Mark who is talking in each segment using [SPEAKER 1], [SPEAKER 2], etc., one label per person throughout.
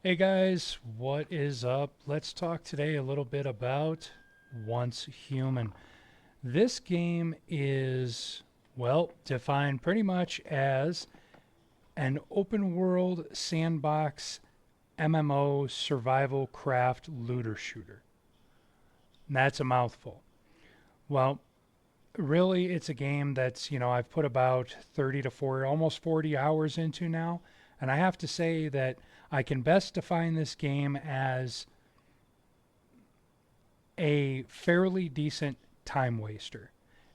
[SPEAKER 1] Hey guys, what is up? Let's talk today a little bit about Once Human. This game is, well, defined pretty much as an open world sandbox MMO survival craft looter shooter. And that's a mouthful. Well, really, it's a game that's, I've put about 30 to 40, almost 40 hours into now. And I have to say that I can best define this game as a fairly decent time waster.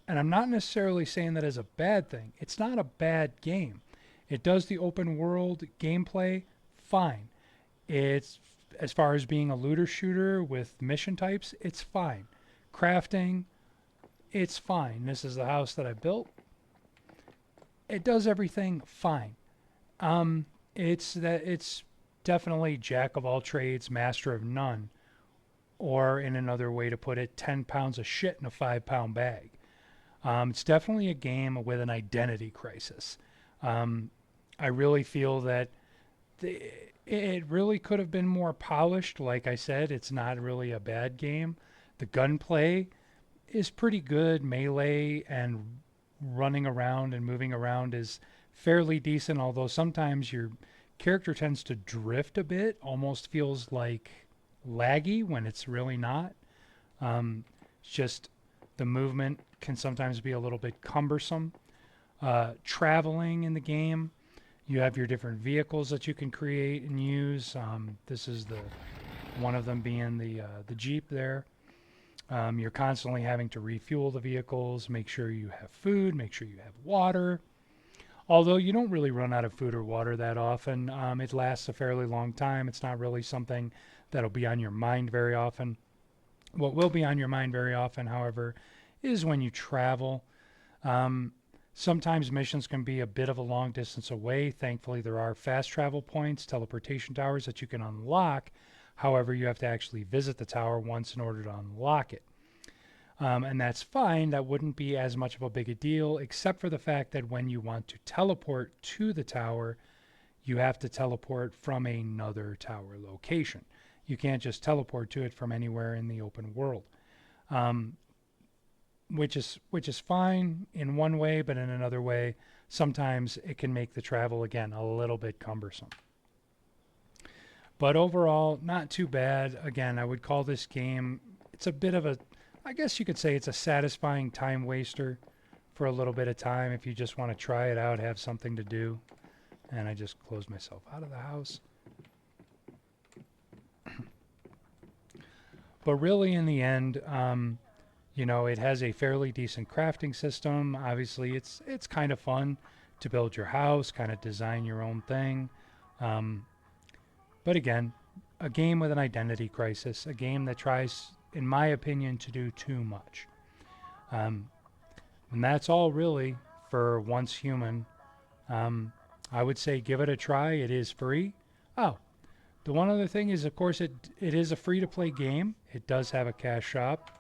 [SPEAKER 1] And I'm not necessarily saying that as a bad thing. It's not a bad game. It does the open world gameplay fine. It's as far as being a looter shooter with mission types, it's fine. Crafting, it's fine. This is the house that I built. It does everything fine. Um, it's definitely jack of all trades, master of none, or in another way to put it, 10 pounds of shit in a 5 pound bag. It's definitely a game with an identity crisis. Um, I really feel that it really could have been more polished. Like I said, it's not really a bad game. The gunplay is pretty good. Melee and running around and moving around is fairly decent, although sometimes your character tends to drift a bit, almost feels like laggy when it's really not. It's just the movement can sometimes be a little bit cumbersome. Traveling in the game, you have your different vehicles that you can create and use. This is the one of them being the Jeep there. You're constantly having to refuel the vehicles, make sure you have food, make sure you have water. Although you don't really run out of food or water that often, it lasts a fairly long time. It's not really something that'll be on your mind very often. What will be on your mind very often, however, is when you travel. Um, Sometimes missions can be a bit of a long distance away. Thankfully, there are fast travel points, teleportation towers that you can unlock. However, you have to actually visit the tower once in order to unlock it. And that's fine. That wouldn't be as much of a big a deal, except for the fact that when you want to teleport to the tower, you have to teleport from another tower location. You can't just teleport to it from anywhere in the open world, um, which is fine in one way, but in another way, sometimes it can make the travel again a little bit cumbersome. But overall, not too bad. Again, I would call this game. It's a bit of a, I guess you could say it's a satisfying time waster for a little bit of time if you just want to try it out, have something to do. And I just closed myself out of the house. But really, in the end, it has a fairly decent crafting system. Obviously, it's kind of fun to build your house, kind of design your own thing. Um, but again, a game with an identity crisis, a game that tries, in my opinion, to do too much. Um, and that's all really for Once Human. Um, I would say give it a try. It is free. Oh, the one other thing is, of course, it is a free to play game. It does have a cash shop,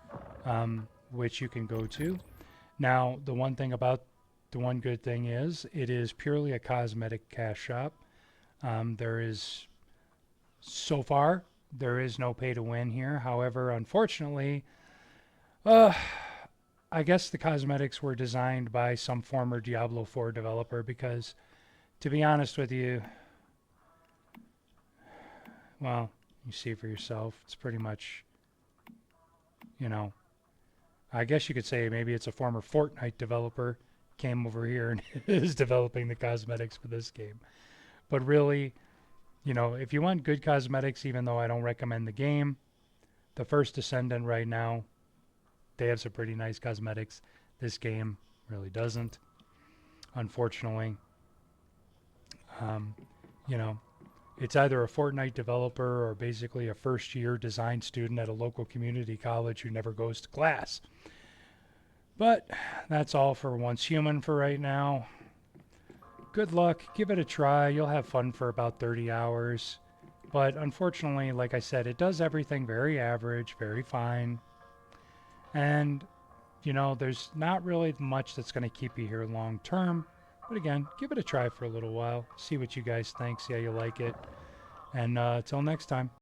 [SPEAKER 1] which you can go to. Now, the one good thing is, it is purely a cosmetic cash shop. There is, so far, there is no pay to win here. However, unfortunately, uh, I guess the cosmetics were designed by some former Diablo 4 developer because, to be honest with you, well, you see for yourself. It's pretty much, you know, I guess you could say maybe it's a former Fortnite developer came over here and is developing the cosmetics for this game. But really, if you want good cosmetics, even though I don't recommend the game, the First Descendant right now, they have some pretty nice cosmetics. This game really doesn't, unfortunately. Um, you know, it's either a Fortnite developer or basically a first year design student at a local community college who never goes to class. But that's all for Once Human for right now. Good luck. Give it a try. You'll have fun for about 30 hours. But unfortunately, like I said, it does everything very average, very fine. And, there's not really much that's going to keep you here long term. But again, give it a try for a little while. See what you guys think. See how you like it. And till next time.